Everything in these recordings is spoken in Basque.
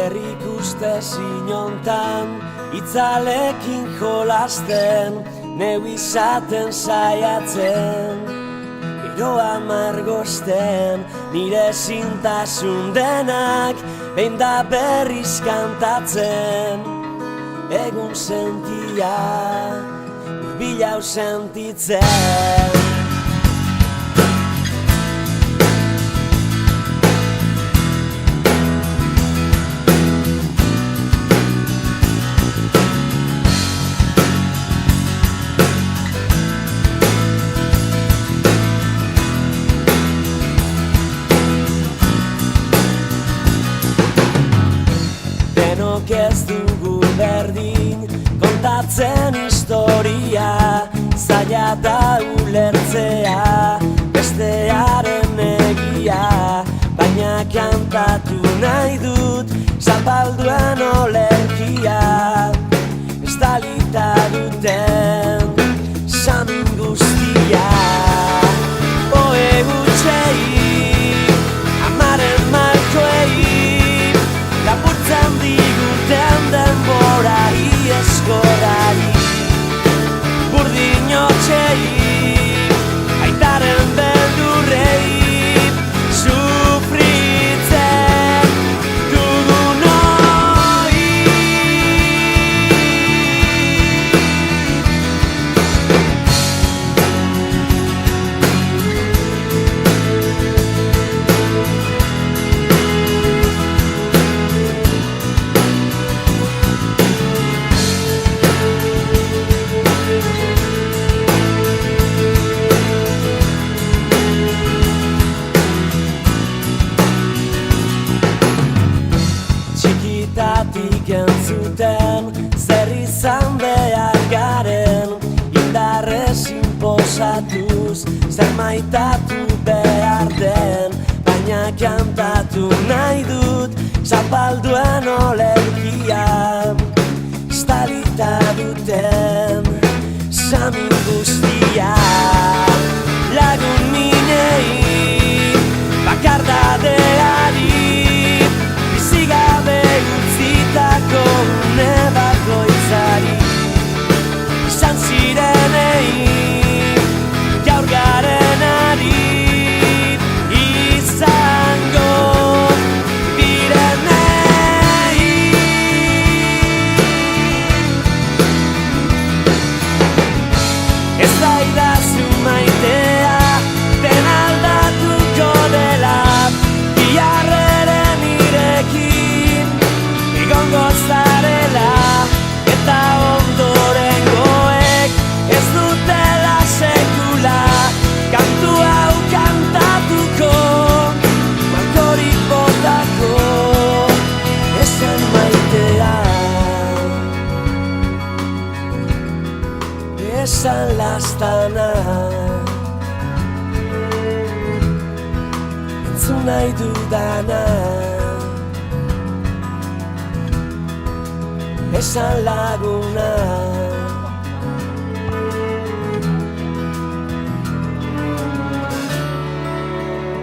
Herrik uste zinontan, itzalekin jolasten, neu izaten saiatzen, eroa margosten, nire zintasun denak, behin da berriz kantatzen, egun sentia, urbilau sentitzen. Ez dugu berdin kontatzen historia, zaila da ulertzea bestearen egia, baina kantatu nahi dut zapalduen olerkia, estalita duten samin guztia. Oe gutxei, amaren malkoei, lapurtzen diguten denborari eskorari, burdin hotxei, aitaren beldurrei, sufritzen dugun hori. Txikitatik entzuten, zer izan behar garen, indarrez inposatuz, zer maitatu behar den, baina kantatu nahi dut zapalduen olerkia, estalita duten samin guztia. Lagun minei, bakardadeari, bizigabe utzitako une bakoitzari, izan zirenei, gaur garenari, izango direnei. Ez daidazu maitea, den aldatuko dela, biharreren irekin egongo zarela, eta ondorengoek ez dutela sekula kantu hau kantatuko, malkorik botako esan maitea, esan lastana, entzun nahi dudana, esan laguna.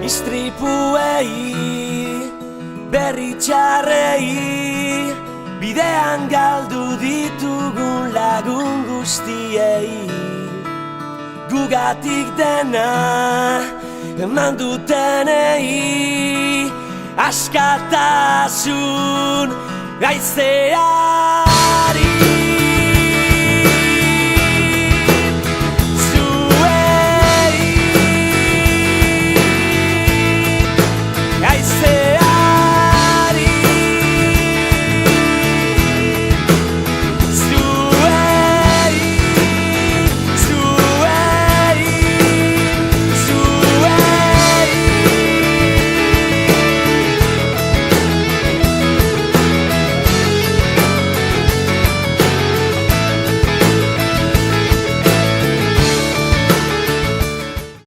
Istripuei, berri txarrei, bidean galdu ditugun lagun guztiei, gugatik dena eman dutenei, askatasun gaizeari.